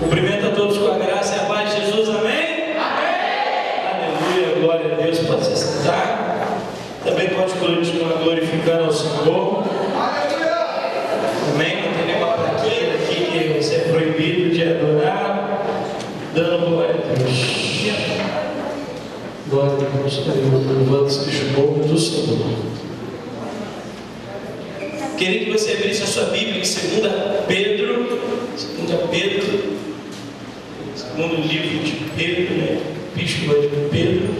Cumprimento a todos com a graça e a paz de Jesus, amém? Amém! Aleluia, glória a Deus. Pode se sentar. Também pode continuar glorificando ao Senhor. Amém? Não tem nenhuma plaquinha aqui que você é proibido de adorar. Dando glória a Deus. Glória a Deus. Louvando seja o nome do Senhor. Queria que você abrisse a sua Bíblia em 2 Pedro, segundo livro de Pedro, né? Epístola de Pedro,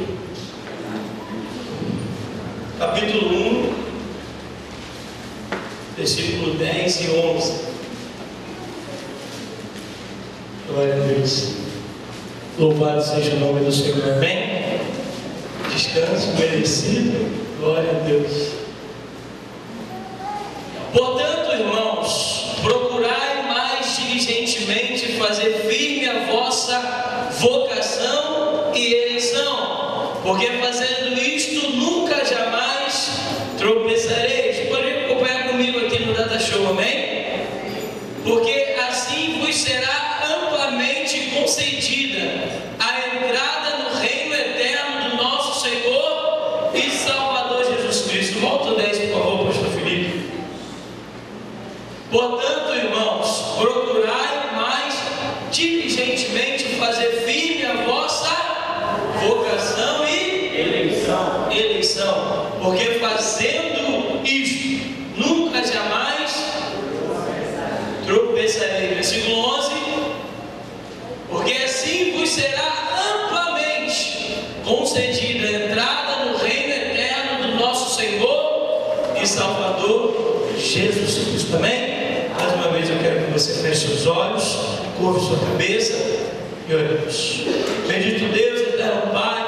capítulo 1, versículo 10 e 11. Glória a Deus. Louvado seja o nome do Senhor, amém? Descanso merecido, glória a Deus. Portanto, irmãos, procurai mais diligentemente fazer firme a vossa vocação e eleição, porque fazendo isto nunca jamais tropeçareis. Pode acompanhar comigo aqui no Data Show, amém? Porque assim vos será amplamente concedida a entrada no reino eterno do nosso Senhor e Salvador Jesus Cristo. Volta o 10, por favor, pastor Felipe. Portanto, irmãos, procurai mais diligentemente fazer firme a vossa vocação e eleição, porque fazendo isto, nunca jamais tropeçarei. Versículo 11: porque assim vos será amplamente concedida a entrada no reino eterno do nosso Senhor e Salvador Jesus Cristo. Amém? Mais uma vez eu quero que você feche seus olhos, curve sua cabeça e oremos. Bendito Deus, eterno Pai,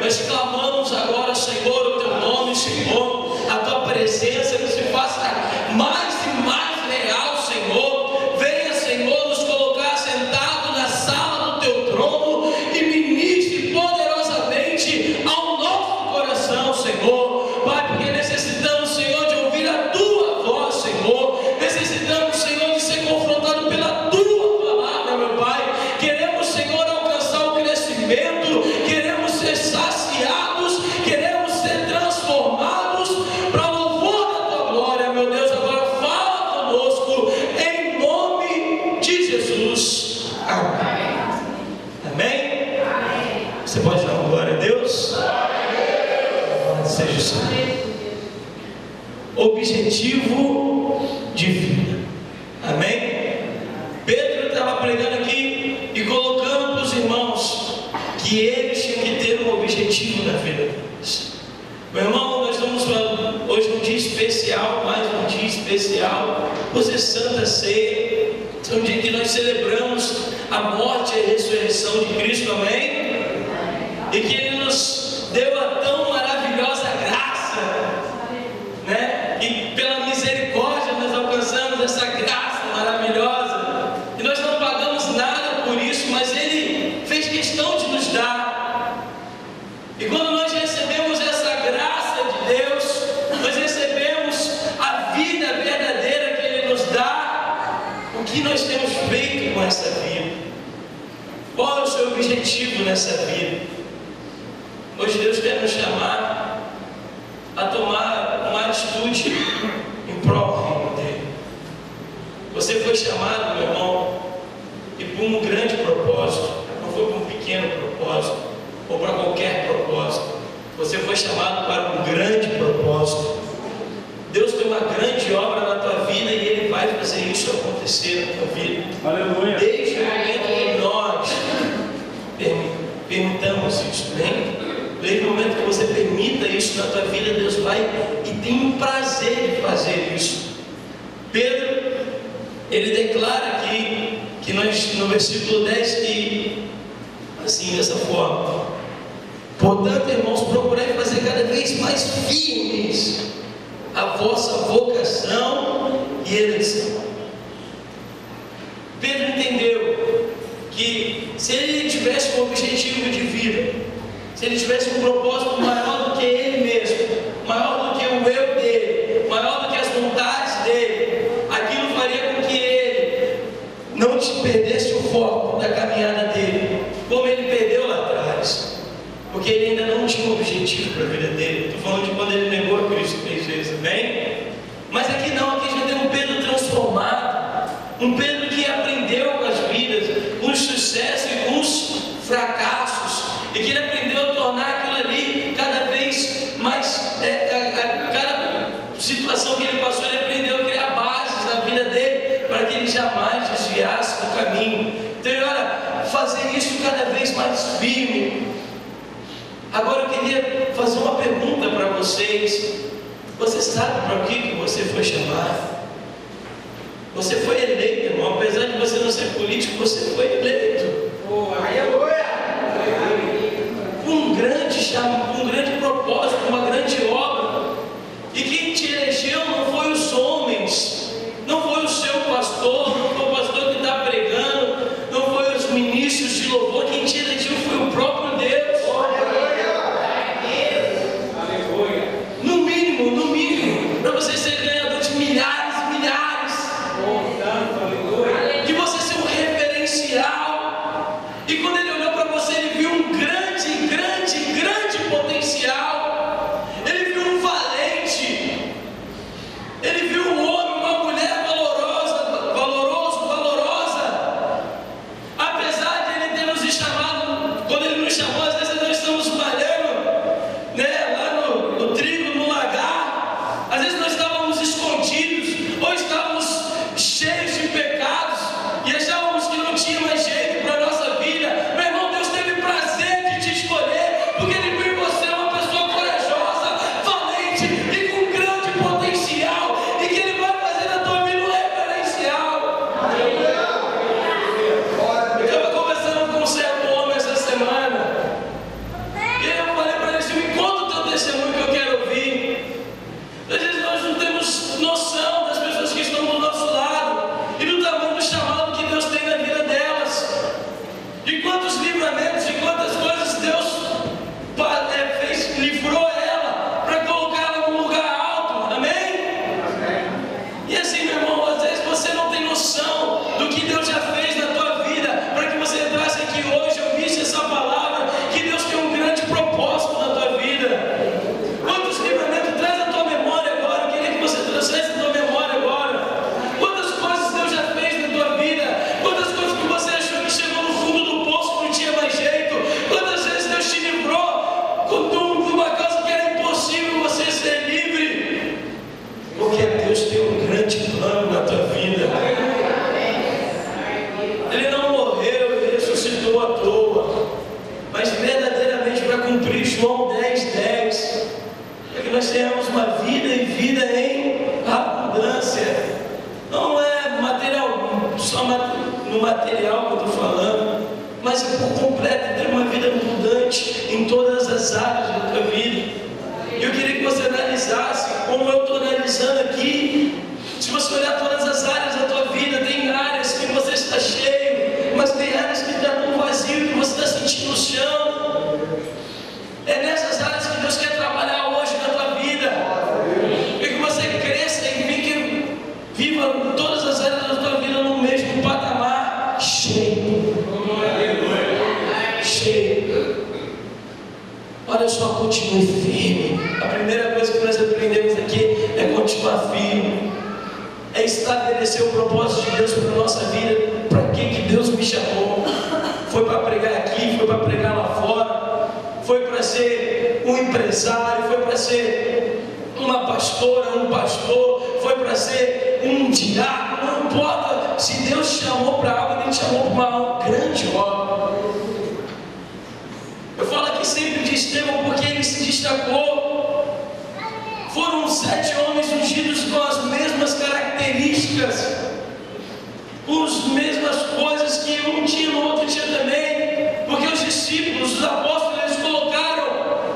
nós clamamos agora, Senhor, o teu nome, Senhor, a tua presença que se faça mais e mais real, Senhor. Venha, Senhor, nos colocar sentado na sala do teu trono e ministre poderosamente ao nosso coração, Senhor. Pai, porque necessitamos, Senhor, de ouvir a tua voz, Senhor. Necessitamos, Senhor, de ser confrontado pela tua palavra, meu Pai. Queremos, Senhor, alcançar o crescimento, queremos ser saciados, queremos ser transformados para louvor da tua glória, meu Deus. Agora fala conosco, em nome de Jesus. Amém. Amém? Você pode dar uma glória a Deus? Louvado seja o Senhor. Objetivo de vida. Amém? Pedro estava pregando aqui e colocando para os irmãos que eles tinham que ter um objetivo na vida deles. Meu irmão, nós estamos falando hoje um dia especial, mais um dia especial, por ser Santa Ceia. É um dia que nós celebramos a morte e a ressurreição de Cristo, amém? E que Ele nos deu a tão maravilhosa graça, né? E pela misericórdia nós alcançamos essa graça maravilhosa. E nós não pagamos nada por isso, mas Ele fez questão de nos dar. E quando nós recebemos essa graça de Deus, nós recebemos a vida verdadeira que Ele nos dá. O que nós temos feito com essa vida? Qual é o seu objetivo nessa vida? Hoje Deus quer nos chamar a tomar uma atitude em prol do reino dele. Você foi chamado, meu irmão, e por um grande propósito, não foi por um pequeno propósito, ou para qualquer propósito. Você foi chamado para um grande propósito. Deus tem uma grande obra na tua vida e Ele vai fazer isso acontecer na tua vida. Aleluia. Desde o momento que nós permitamos isso, né? Desde o momento que você permita isso na tua vida, Deus vai e tem um prazer de fazer isso. Pedro, ele declara aqui que nós, no versículo 10, que assim, dessa forma: portanto, irmãos, procurai fazer cada vez mais firmes a vossa vocação e eleição. Pedro entendeu que se ele tivesse um objetivo de vida, se ele tivesse um propósito maior do que ele mesmo, maior do que o eu dele, maior do que as vontades dele, aquilo faria com que ele não perdesse o foco. Amém? Mas aqui não, aqui já tem um Pedro transformado, um Pedro que aprendeu com as vidas, com os sucessos e com os fracassos, e que ele aprendeu a tornar aquilo ali cada vez mais, cada situação que ele passou, ele aprendeu a criar bases na vida dele, para que ele jamais desviasse do caminho. Então, olha, fazer isso cada vez mais firme. Agora eu queria fazer uma pergunta para vocês. Você sabe para que você foi chamado? Você foi eleito, irmão. Apesar de você não ser político, você foi eleito. Um grande propósito, uma grande obra. E quem te elegeu não foi os homens, não foi o seu pastor, não foi o pastor que está pregando, não foi os ministros de louvor. Quem te elegeu foi o próprio Deus. No mínimo, para você ser ganhador de milhares e milhares, de você ser um referencial. E quando ele olhou para você, ele viu um grande potencial. Ele viu um valente, ele viu um homem, uma mulher valorosa. Apesar de ele ter nos chamado, quando ele nos chamou, às vezes nós estamos malhando, né, lá no trigo, no lagar. Às vezes nós estávamos escondidos, ou estávamos cheios de pecados, e achávamos que não tinha mais jeito para a nossa vida. Meu irmão, Deus teve prazer de te escolher, porque Ele viu em você uma pessoa corajosa, valente e com grande potencial, e que Ele vai fazer da tua vida um referencial. Eu estava conversando com um certo homem essa semana, e eu falei para ele assim: me conta o teu testemunho que eu quero ouvir. Às vezes nós não temos noção das pessoas que estão do nosso lado e do tamanho do chamado que Deus tem na vida delas, de quantos livramentos e quantas coisas Deus livrou ela para colocá-la num lugar alto. Amém? E assim, meu irmão, às vezes você não tem noção do que Deus já fez na tua vida, para que você entrasse aqui hoje, ouvisse essa palavra, que Deus tem um grande propósito na tua vida. Quantos livramentos traz à tua memória agora? Eu queria que você trouxesse à tua memória agora. Quantas coisas Deus já fez na tua vida? Quantas coisas que você achou que chegou no fundo do poço que não tinha mais jeito? Quantas vezes Deus te livrou de uma causa que era impossível você ser livre? Porque Deus tem um grande plano na tua vida. Ele não morreu e ressuscitou à toa, mas verdadeiramente para cumprir João 10:10, para que nós tenhamos uma vida e vida em abundância. Não é material, só no material que eu estou falando, mas por completo ter uma vida abundante em todas as áreas da tua vida. E eu queria que você analisasse, como eu estou analisando aqui. Se você olhar todas as áreas da tua vida, tem áreas que você está cheio, mas tem áreas que já estão vazias, que você está sentindo o chão. É nessas áreas que Deus quer trabalhar hoje na tua vida, e que você cresça e fique, viva todas as áreas da tua vida no mesmo patamar, cheio. Olha só, continue firme. A primeira coisa que nós aprendemos aqui é continuar firme, é estabelecer o propósito de Deus para a nossa vida. Para que Deus me chamou? Foi para pregar aqui, foi para pregar lá fora, foi para ser um empresário, foi para ser uma pastora, um pastor, foi para ser um diácono. Não importa, se Deus te chamou para algo, Ele te chamou para uma grande obra. Eu falo aqui sempre de Estevão porque ele se destacou. Foram 7 homens ungidos com as mesmas características, com as mesmas coisas que um tinha, no outro tinha também. Porque os discípulos, os apóstolos, eles colocaram: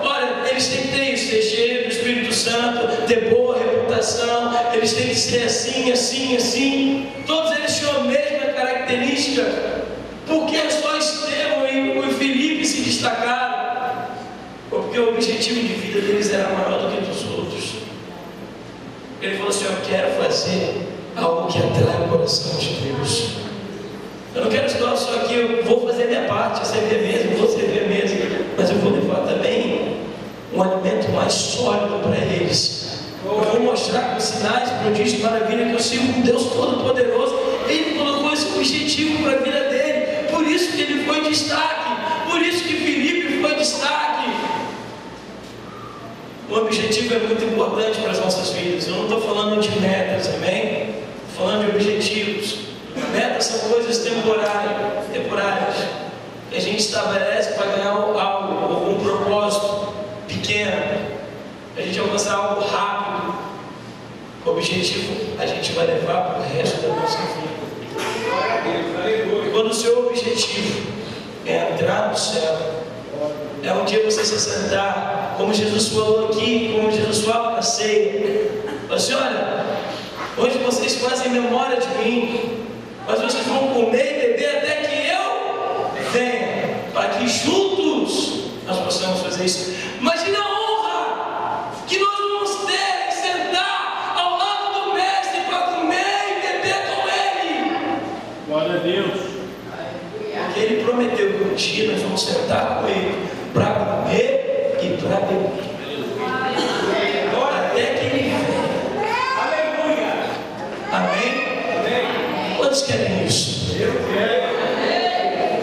olha, eles têm que ter isso, ser cheio do Espírito Santo, ter boa reputação, eles têm que ser assim, assim, assim. Todos eles tinham a mesma característica. Por que só Estevão e o Filipe se destacaram? Porque o objetivo de vida deles era maior do que dos outros. Ele falou assim: eu quero fazer algo que atrai o coração de Deus. Eu não quero estar só aqui, eu vou fazer a minha parte, servir mesmo, vou servir mesmo, mas eu vou levar também um alimento mais sólido para eles, Eu vou mostrar com sinais, prodígios, maravilha que eu sigo um Deus Todo-Poderoso. Ele colocou esse objetivo para a vida dele. Por isso que ele foi destaque. Por isso que Filipe foi destaque. O objetivo é muito importante para as nossas vidas. Eu não estou falando de metas, amém? Estou falando de objetivos. Metas são coisas temporárias. Que a gente estabelece para ganhar algo, algum propósito pequeno. A gente alcançar algo rápido. O objetivo a gente vai levar para o resto da nossa vida. E quando o seu objetivo é entrar no céu, é um dia você se sentar, como Jesus falou aqui, como Jesus fala na ceia. Fala assim: olha, hoje vocês fazem memória de mim, mas vocês vão comer e beber até que eu venha, para que juntos nós possamos fazer isso. Imagina a honra que nós vamos ter em sentar ao lado do Mestre para comer e beber com Ele. Glória a Deus. Porque Ele prometeu que um dia nós vamos sentar com Ele para comer e para beber. Até que Ele venha. Aleluia. Amém? Amém. Quantos querem isso? Eu quero.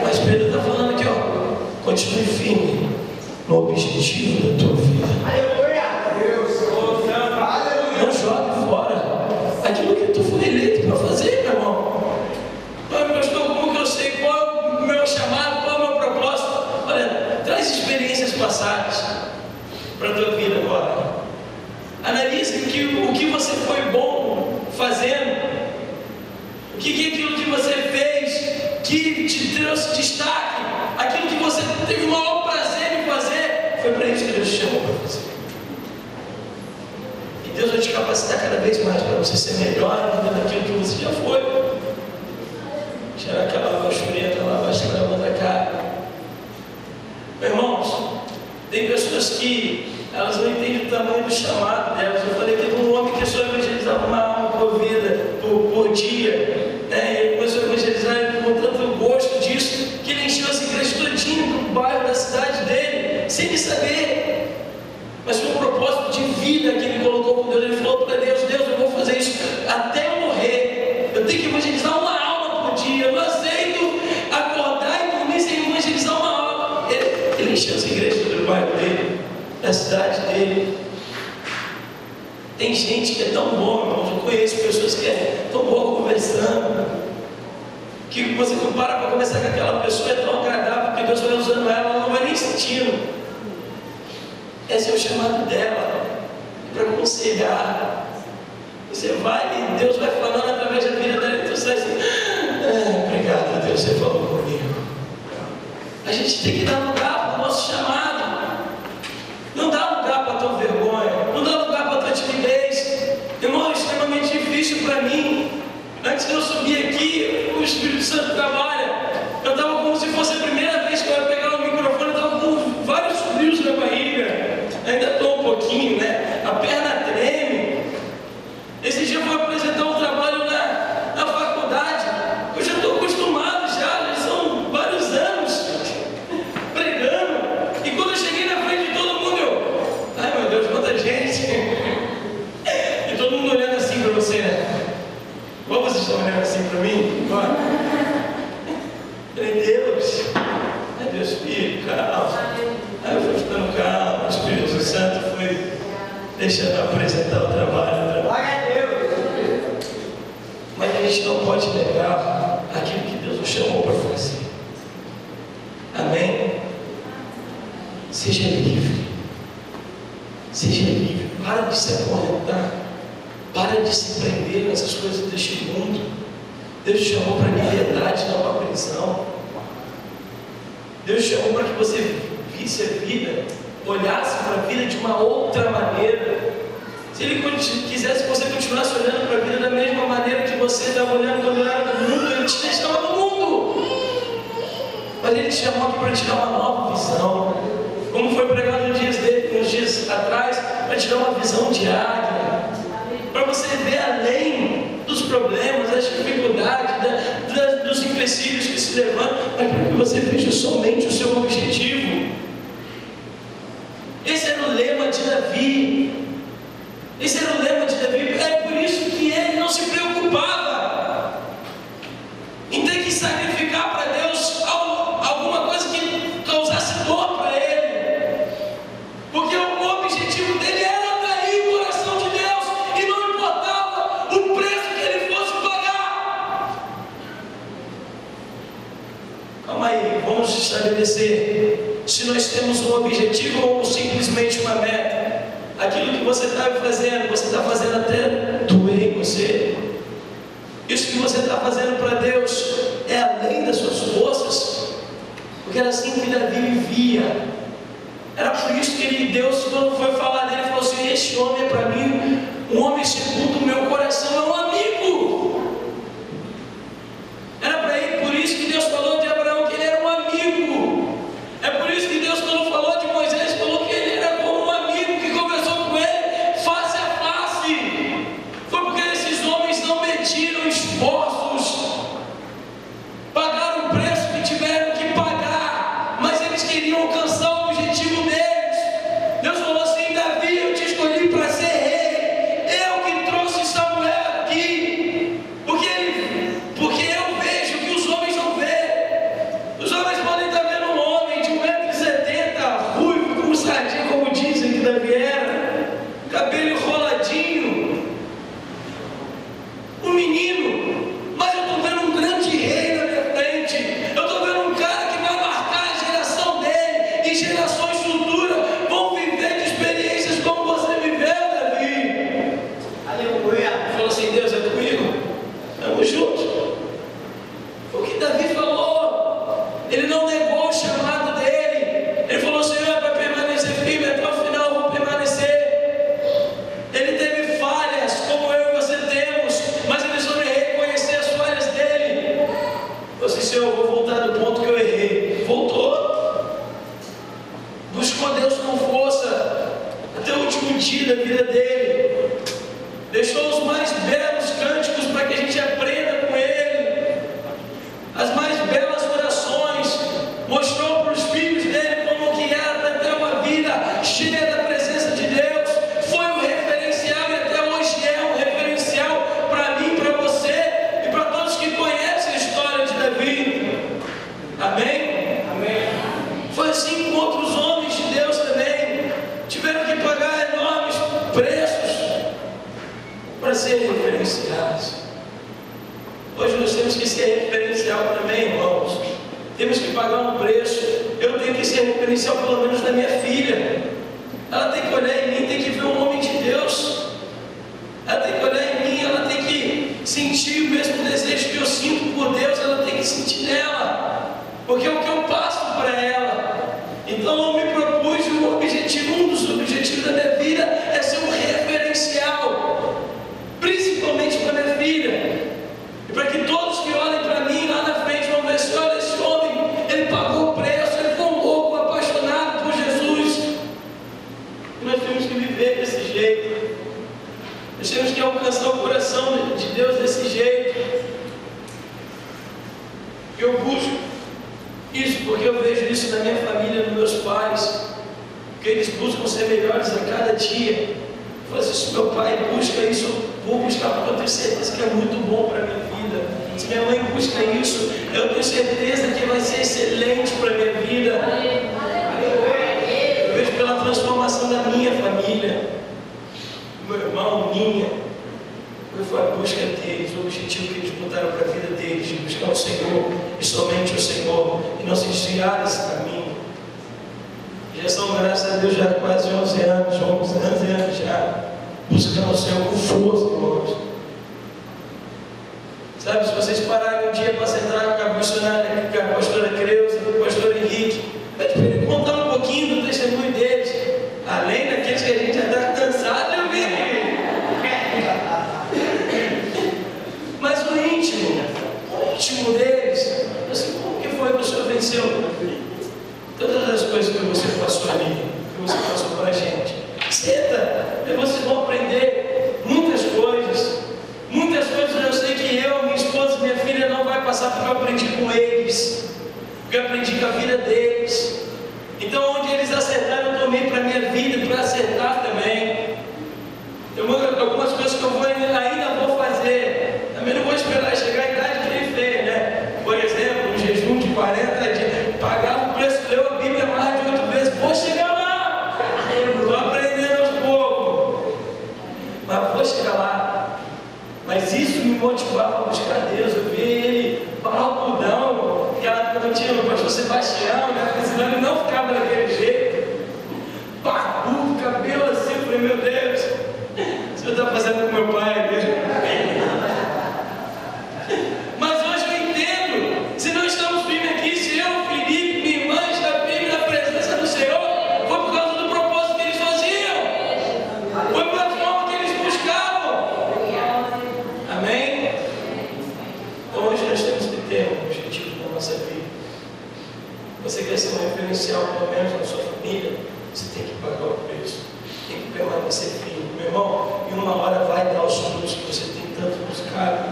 Mas Pedro está falando aqui, ó. Continue firme no objetivo da tua vida. Não jogue fora aquilo que tu foi eleito para fazer, meu irmão. Mas, pastor, como que eu sei qual é o meu chamado, qual é o meu propósito? Olha, traz experiências passadas para a tua vida agora. Analise o que você foi bom fazendo. O que é aquilo que você fez que te trouxe destaque? Aquilo que você teve o maior prazer em fazer. Foi para isso que Deus te chamou para fazer. E Deus vai te capacitar cada vez mais para você ser melhor daquilo que você já foi. Tirar aquela baixureta lá, baixar a mão da cara. Meus irmãos, tem pessoas que elas não entendem o tamanho do chamado delas. Eu falei que um homem que só evangelizava uma alma por vida, por dia, né? Ele começou a evangelizar com tanto gosto disso, que ele encheu as igrejas todinho no bairro da cidade dele, sem ele saber. Mas foi um propósito de vida que ele colocou com Deus. Ele falou para Deus: Deus, eu vou fazer isso até eu morrer. Eu tenho que evangelizar uma alma por dia. Eu não aceito acordar e dormir sem evangelizar uma alma. Ele encheu as igrejas do bairro dele, da cidade dele. Tem gente que é tão boa, irmão. Eu conheço pessoas que é tão boa conversando, que você não para conversar com aquela pessoa, é tão agradável que Deus vai usando ela não vai nem sentindo. Esse é o chamado dela, para aconselhar. Você vai e Deus vai falando através da vida dela, e tu sai assim: obrigado, Deus, você falou comigo. A gente tem que dar lugar para o nosso chamado. Não dá lugar para a tua vergonha, não dá lugar para a tua timidez. Irmão, é extremamente difícil para mim. Antes de eu subir aqui, o Espírito Santo trabalha. Eu estava como se fosse a primeira vez que eu ia pegar o microfone, eu estava com vários frios na barriga. Ainda estou um pouquinho, né? A perna treme. Esse dia eu fui apresentar um trabalho na faculdade. Eu já estou acostumado, já são vários anos pregando. E quando eu cheguei na frente de todo mundo, eu: ai meu Deus, quanta gente! E todo mundo olhando assim para você, né? Como vocês estão olhando assim para mim? Falei: Deus, ai Deus, filho, calma. Aí eu fui ficando calmo, o Espírito Santo foi deixando eu apresentar o trabalho. Mas a gente não pode negar aquilo que Deus nos chamou para fazer. Amém? Seja livre. Seja livre. Para de se acorrentar. Para de se prender nessas coisas deste mundo. Deus te chamou para liberdade, não para prisão. Deus te chamou para que você visse a vida, olhasse para a vida de uma outra maneira. Se Ele quisesse que você continuasse olhando para a vida da mesma maneira que você estava olhando quando era no mundo, Ele te deixava no mundo. Mas Ele te chamou aqui para te dar uma nova visão. Como foi pregado nos dias atrás, para te dar uma visão de águia. Para você ver além dos problemas, das dificuldades, dos empecilhos que se levantam, mas para que você veja somente o seu objetivo. Esse era o lema de Davi. Esse era o lema de Davi. É por isso que ele não se preocupava em ter que sacrificar para Deus alguma coisa que causasse dor para ele, porque o objetivo dele era atrair o coração de Deus, e não importava o preço que ele fosse pagar. Calma aí, vamos estabelecer se nós temos um objetivo ou simplesmente uma meta. Aquilo que você está fazendo até doer em você. Isso que você está fazendo para Deus é além das suas forças, porque era assim que Davi vivia. Era por isso que Deus, quando foi falar dele, falou assim: este homem é para mim um homem segundo o meu coração, é um amigo. Era para ele, por isso que Deus falou de Abraão que ele era um amigo. É por isso que Deus, quando falou de Moisés, falou que ele era como um amigo que conversou com ele face a face. Foi porque esses homens não mediram esforços, pagaram o preço que tiveram que pagar, mas eles queriam alcançar o objetivo deles. Deus falou assim: Davi, eu te escolhi para ser rei, eu que trouxe Samuel aqui, porque eu vejo o que os homens não veem. Os homens podem estar vendo um homem de 1,70m, ruivo como sardinha, como dizem que Davi era, cabelo enroladinho, um menino, mas eu estou vendo um grande rei na minha frente. Eu estou vendo um cara que vai marcar a geração dele, e gerações futuras vão viver de experiências como você viveu, Davi. Aleluia. Falou assim: Deus é comigo, estamos juntos. Foi o que Davi falou. Ele não negou o chamado dele. Ele falou: Senhor, para permanecer firme até o final, eu vou permanecer. Ele teve falhas, como eu e você temos, mas ele soube reconhecer as falhas dele. Falou assim: Senhor, eu vou voltar do ponto que eu errei. Voltou. Buscou Deus com força até o último dia da vida dele. Deixou os mais belos cânticos para que a gente aprenda com ele, as mais belas orações. Mostrou para os filhos dele como que era para ter uma vida cheia da presença de Deus. Foi um referencial e até hoje é um referencial para mim, para você e para todos que conhecem a história de Davi. Amém? Amém. Foi assim com outros homens de Deus também. Tiveram que pagar enormes preços para serem referenciais. Hoje nós temos que ser referencial também, irmãos. Temos que pagar um preço. Eu tenho que ser referencial pelo menos da minha filha. Ela tem que olhar em mim, tem que ver um homem de Deus. Ela tem que olhar em mim, ela tem que sentir o mesmo desejo que eu sinto por Deus, ela tem que sentir nela, porque é o que eu passo para ela. Então eu me propus um dos objetivos da minha vida é ser um referencial, principalmente para minha filha, e para que todos que olhem para mim lá na frente vão ver assim: olha, esse homem, ele pagou o preço, ele foi um louco apaixonado por Jesus. E nós temos que viver desse jeito. Nós temos que alcançar o coração de Deus desse jeito. Eu busco isso porque eu vejo isso na minha família, nos meus pais, que eles buscam ser melhores a cada dia. Eu falo assim: se meu pai busca isso, eu vou buscar, porque eu tenho certeza que é muito bom para a minha vida. Se minha mãe busca isso, eu tenho certeza que vai ser excelente para a minha vida. Eu vejo pela transformação da minha família, meu irmão, minha. Foi a busca deles, o objetivo que eles botaram para a vida deles, de buscar o Senhor e somente o Senhor, e não se desviar desse caminho. Já são, graças a Deus, já quase 11 anos já, buscando o Senhor com força, irmãos. Sabe, se vocês pararem um dia para sentar com a missionária, com a pastora Creuza, com o pastor Henrique, pede para ele contar um pouquinho do testemunho deles, além daqueles que a gente já está cansado de ouvir. Mas o íntimo deles, assim: como que foi que o Senhor venceu todas as coisas que você passou ali, que você passou para a gente? Senta, e vocês vão aprender muitas coisas. Muitas coisas eu sei que eu, minha esposa e minha filha não vai passar, porque eu aprendi com eles, porque eu aprendi com a vida deles. Então, onde eles acertaram, eu tomei para a minha vida para acertar também. Eu Mas isso me motivava a buscar Deus. Eu vi ele barbudão, naquela época não tinha o pastor Sebastião, né? Porque senão ele não ficava daquele jeito. Barbudo, cabelo assim, eu falei, meu Deus, o senhor está fazendo com meu pai, Deus. Mas hoje eu entendo, se não estamos firmes aqui, se eu, Felipe, minha irmã, está firme na presença do Senhor, foi por causa do propósito que eles faziam, foi pela forma que eles buscavam. Amém? Então hoje nós temos que ter um objetivo na nossa vida. Você quer ser um referencial, pelo menos na sua família, você tem que pagar o preço, tem que permanecer firme. Meu irmão, em uma hora vai dar os frutos que você tem tanto buscado.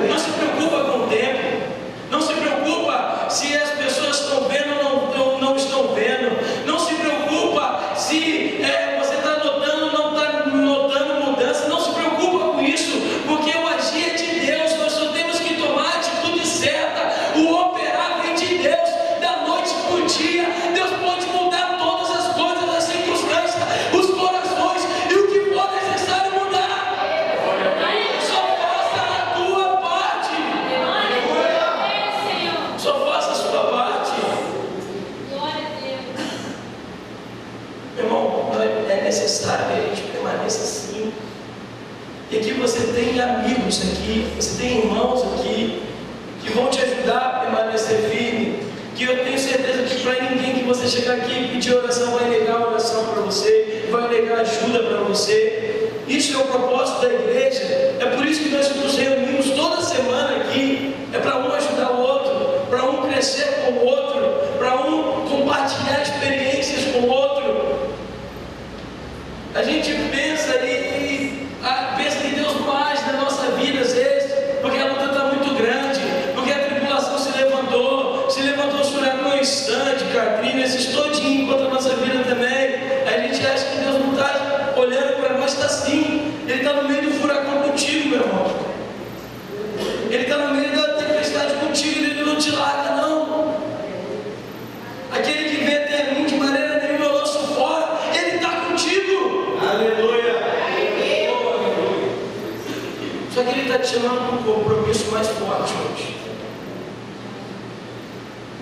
Não se preocupa com o tempo, não se preocupa se as pessoas estão vendo ou não estão vendo, não se preocupa se você está notando ou não está notando mudança, não se preocupa com isso, porque o agir é de Deus, nós só temos que tomar a atitude certa, o operar vem de Deus, da noite para o dia. Deus pode mudar todas as coisas, as circunstâncias, os corações e o que for necessário mudar. Só faça a tua parte. Só faça a sua parte. Meu irmão, é necessário que a gente permaneça assim. E aqui você tem amigos aqui, você tem irmãos aqui que vão te ajudar a permanecer firme. Que eu tenho certeza que para ninguém que você chegar aqui e pedir oração vai negar a oração para você, vai negar ajuda para você. Isso é o propósito da igreja. É por isso que nós nos reunimos toda semana aqui. É para um ajudar o outro, para um crescer com o outro, para um compartilhar experiências com o outro. A gente pensa pensa que Deus não age na nossa vida às vezes, porque a luta está muito grande, porque a tribulação se levantou os furacões, Katrina, esses todinho contra a nossa vida também. A gente acha que Deus não está olhando para nós, está sim. Ele está no meio do furacão contigo, meu irmão. Ele está no meio da tempestade contigo, Ele não te larga, não. Aquele que vem até mim de maneira nenhuma eu lanço fora, Ele está contigo. Aleluia. Só que Ele está te chamando para um compromisso mais forte hoje.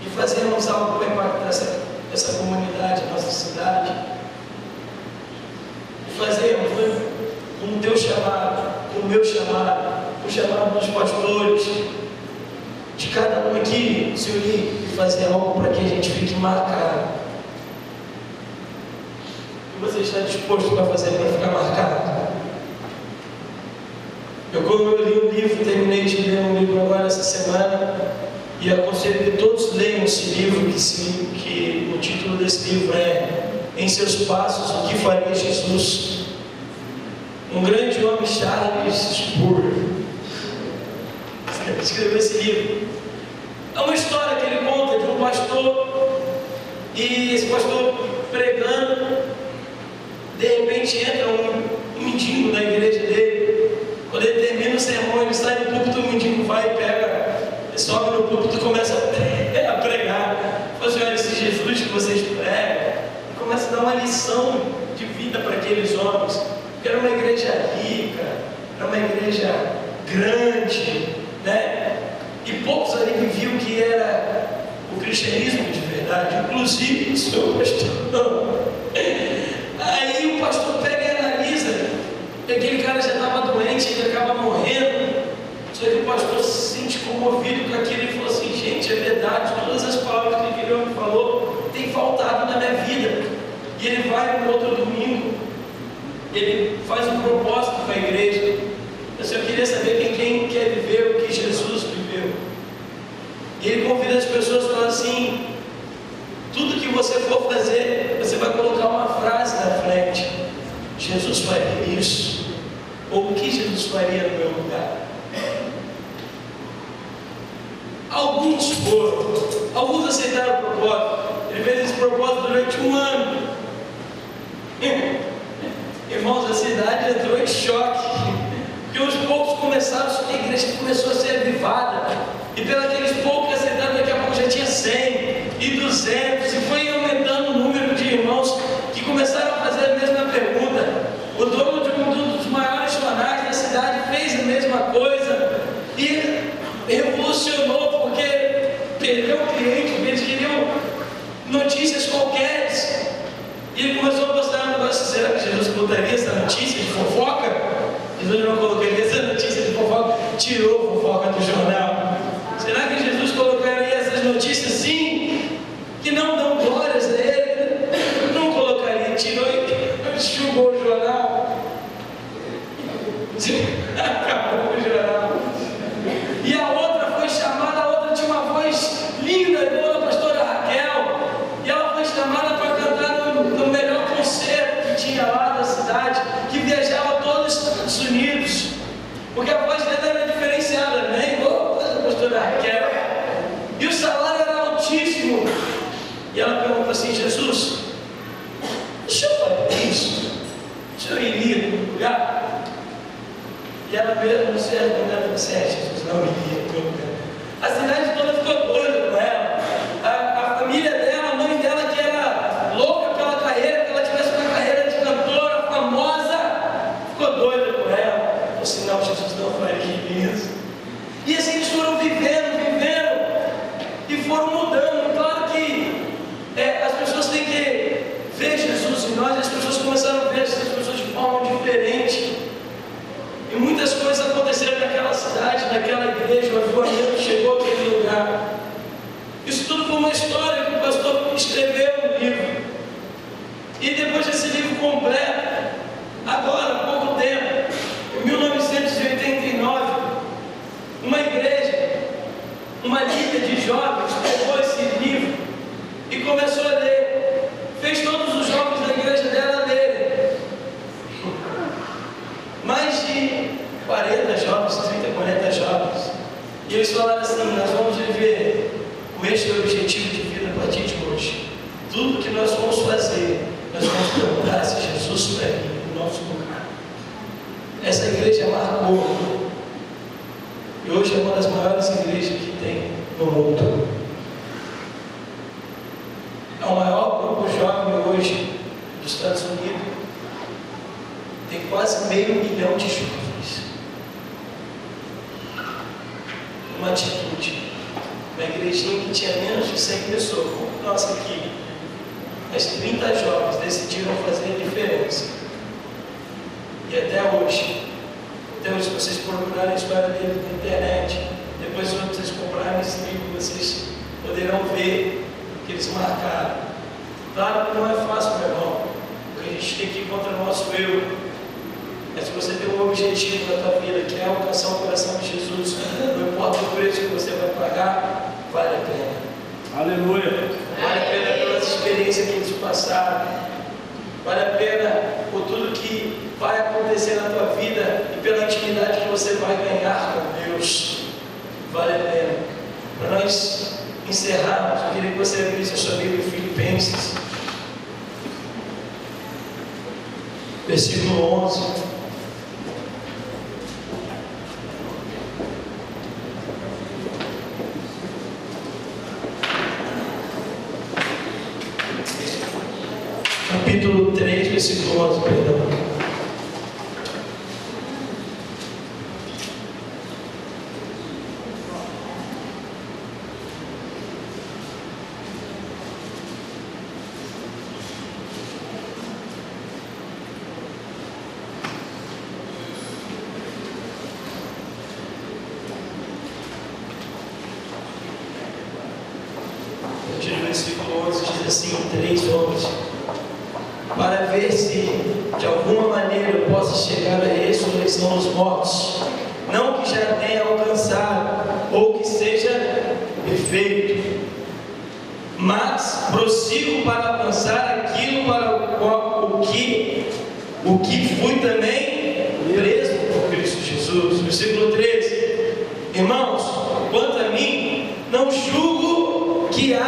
E fazermos algo para impactar essa comunidade, nossa cidade. E fazermos com o teu chamado, com o meu chamado, com o chamado dos pastores, de cada um aqui se unir e fazer algo para que a gente fique marcado. O que você está disposto para fazer para ficar marcado? Como eu li um livro, terminei de ler um livro agora essa semana, e aconselho que todos leiam esse livro, que o título desse livro é Em Seus Passos, o que faria Jesus? Um grande homem, Charles Spurgeon, escreveu esse livro. É uma história que ele conta de um pastor, e esse pastor pregando, de repente entra um mendigo na igreja dele. Quando ele termina o sermão, ele sai do púlpito, o mendigo vai e pega, sobe no púlpito e começa a pregar. Fala assim, olha, esse Jesus que vocês pregam, e começa a dar uma lição de vida para aqueles homens. Porque era uma igreja rica, era uma igreja grande, né? E poucos ali viviam que era o cristianismo de verdade, inclusive o seu pastor. Aí o pastor pega e analisa, e aquele cara já estava doente, ele acaba morrendo. Só que o pastor se sente comovido com aquilo e falou assim, gente, é verdade, todas as palavras que aquele homem falou têm faltado na minha vida. E ele vai no outro domingo, ele faz um propósito com a igreja. Eu queria saber quem quer viver o que Jesus viveu. E ele convida as pessoas e fala assim, tudo que você for fazer, você vai colocar uma frase na frente. Jesus faria isso, ou o que Jesus faria no meu lugar? Alguns foram, alguns aceitaram o propósito. Ele fez esse propósito durante um ano. Irmãos, a cidade entrou em choque, porque os poucos começaram, a igreja começou a ser avivada, e pelos aqueles poucos que aceitaram, daqui a pouco já tinha 100 e 200, e foi aumentando o número de irmãos que começaram a fazer a mesma pergunta. O dono de um dos maiores jornais da cidade fez a mesma coisa. tirou a fofoca do jornal? Será que Jesus colocaria essas notícias sim, que não dão glórias a Ele? Não colocaria, tirou e enxugou o jornal. Acabou o jornal. E a outra foi chamada, a outra tinha uma voz linda, igual a pastora Raquel, e ela foi chamada para cantar no melhor concerto que tinha lá da cidade, que viajava todos os Estados Unidos, porque a voz dela era diferenciada, né? Igual a pastora Raquel, e o salário era altíssimo. E ela perguntou assim: Jesus, deixa eu fazer isso, deixa eu ir no lugar. E ela mesmo não se respondeu, assim: Jesus, não iria no lugar. A cidade toda ficou doida com ela. A família dela, a mãe dela, que era louca pela carreira, que ela tivesse uma carreira de cantora famosa, ficou doida com ela. Falou assim: não, Jesus não faria isso. E assim eles foram vivendo, e foram mudando. Claro que as pessoas têm que ver Jesus em nós, e as pessoas começaram a ver essas pessoas de forma diferente. E muitas coisas aconteceram naquela cidade, naquela igreja, o avivamento chegou àquele lugar. Isso tudo foi uma história que o pastor escreveu no livro. E depois desse livro completo, agora, há pouco tempo, em 1989, uma igreja, uma líder de jovens, pegou esse livro e começou a ler. Fez todos os jovens da igreja dela lerem. Mais de 40 jovens, 30, 40 jovens. E eles falaram assim: nós vamos viver com este objetivo de vida a partir de hoje. Tudo que nós vamos fazer, nós vamos perguntar se Jesus vai vir no nosso lugar. Essa igreja marcou. E hoje é uma das maiores igrejas que tem no mundo. É o maior grupo jovem hoje dos Estados Unidos. Tem quase 500 mil de jovens. Uma atitude. Uma igrejinha que tinha menos de 100 pessoas, como nossa aqui. Mas 30 jovens decidiram fazer a diferença. E até hoje, se vocês procurarem a história dele na internet, depois quando vocês comprarem esse livro, vocês poderão ver que eles marcaram. Claro que não é fácil, meu irmão, porque a gente tem que ir contra o nosso eu. Mas se você tem um objetivo na tua vida, que é alcançar o coração de Jesus, não importa o preço que você vai pagar, vale a pena. Aleluia. Vale a pena pelas experiências que eles passaram. Vale a pena por tudo que vai acontecer na tua vida e pela intimidade que você vai ganhar com Deus. Vale a pena. Para nós encerrarmos, eu queria que você abrisse a sua Bíblia em Filipenses, versículo 11. Capítulo 3, versículo 11, perdão. O versículo 11 diz assim, 3:11. Para ver se de alguma maneira eu possa chegar à ressurreição dos mortos, não que já tenha alcançado ou que seja perfeito, mas prossigo para alcançar aquilo para o que fui também preso por Cristo Jesus. Versículo 13. Irmãos, quanto a mim, não julgo que o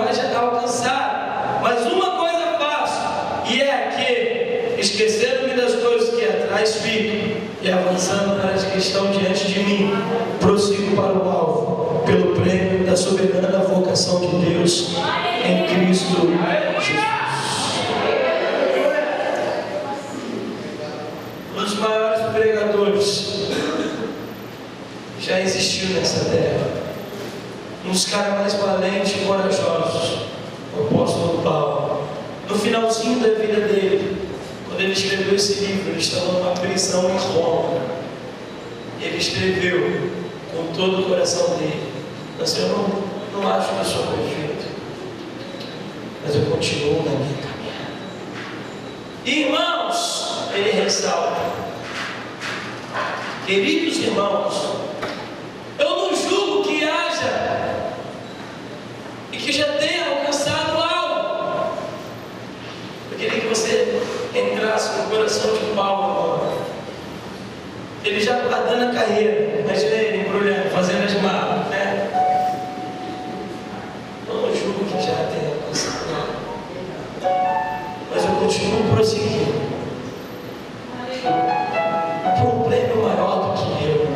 haja alcançado, mas uma coisa faço, e é que, esquecendo-me das coisas que atrás ficam, e avançando para as que estão diante de mim, prossigo para o alvo, pelo prêmio da soberana vocação de Deus em Cristo Jesus. Um dos maiores pregadores já existiu nessa terra. Um dos caras mais valentes e corajosos, o apóstolo Paulo. No finalzinho da vida dele, Quando ele escreveu esse livro, ele estava numa prisão em Roma. Ele escreveu com todo o coração dele. Mas eu não acho que eu sou perfeito, mas eu continuo na minha caminhada. Irmãos, ele ressalta, queridos irmãos, eu não julgo que haja e que já tenha alcançado algo. Eu queria que você entrasse no coração de Paulo agora. Ele já guardando a carreira, imagina ele embrulhando, fazendo as malas, né? Eu não julgo que já tenha alcançado algo, mas eu continuo prosseguindo por um prêmio maior do que eu,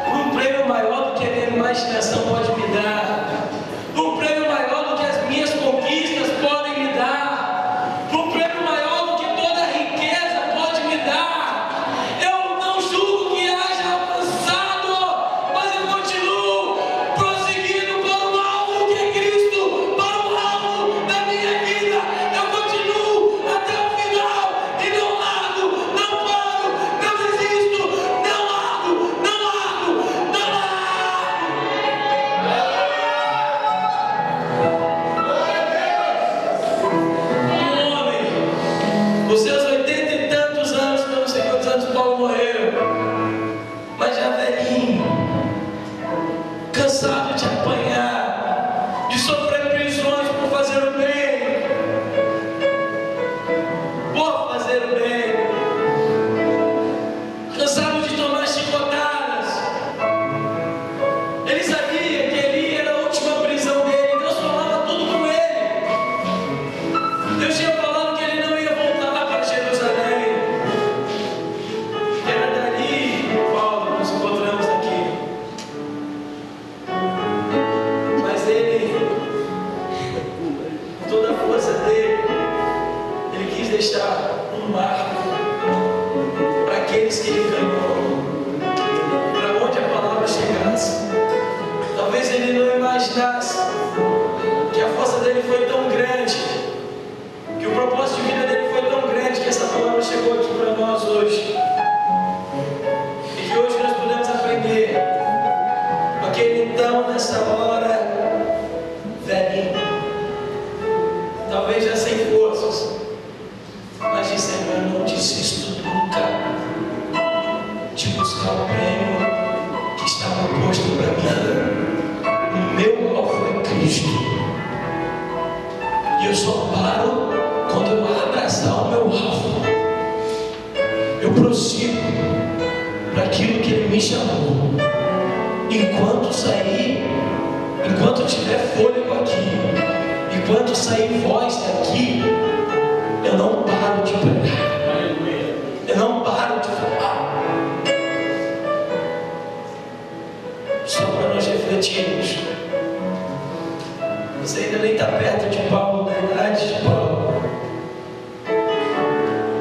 por um prêmio maior do que a minha imaginação pode me dar, por um prêmio maior do que as minhas conquistas podem me dar, por um prêmio maior do que toda a riqueza pode me dar. Eu não julgo que haja alcançado, mas eu continuo prosseguindo para o alvo que é Cristo, para o alvo da minha vida. Eu continuo até o final e não largo, não paro, não desisto, não largo, não largo, não largo. Um homem, os seus 80 e tantos anos, não sei quantos anos Paulo morreu, mas já velhinho, cansado de apanhar, de sofrer prisões por fazer o bem, cansado de tomar chicotadas. Ele sabia que ali era a última prisão dele. Deus falava tudo com ele. Deus tinha falado que ele não ia voltar para Jerusalém, que era dali, Paulo, nos encontramos aqui. Mas ele, com toda a força dele, ele quis deixar um marco para aqueles que ele ganhou, para onde a palavra chegasse. Talvez ele não imaginasse que a força dele foi tão grande, que o propósito de vida dele foi tão grande, que essa palavra chegou aqui para nós hoje, e que hoje nós podemos aprender com aquele então, nessa hora, velhinho, talvez já sem forças, mas disse: eu não desisto nunca de buscar o prêmio que estava posto para mim. O meu alvo é Cristo, e eu só paro quando eu abraçar o meu alvo. Eu prossigo para aquilo que Ele me chamou. Enquanto eu tiver fôlego aqui, enquanto sair voz daqui, eu não paro de pregar, eu não paro de falar, só para nós refletirmos. Você ainda nem está perto de Paulo, da idade de Paulo.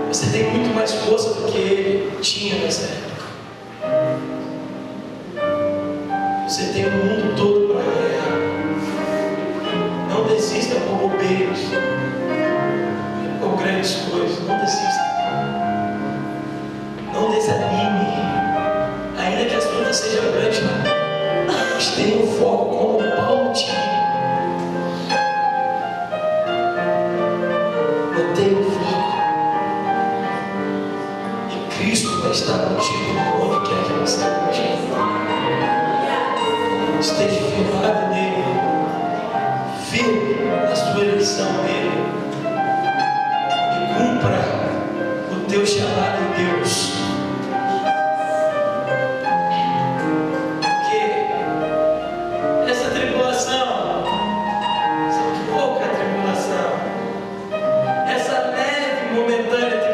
Você tem muito mais força do que ele tinha nessa época. Você tem o mundo todo para ganhar. Não desista por bobeiros ou grandes coisas. Não desista. Não desanime. Ainda que as lutas sejam grandes, mas tenha um foco como Paulo tinha. Mantenha o foco. E Cristo vai estar contigo onde quer que você esteja. Esteja firmado nele, firme na sua eleição nele, e cumpra o teu chamado em Deus. Porque essa tribulação, essa pouca tribulação, essa leve momentânea tribulação,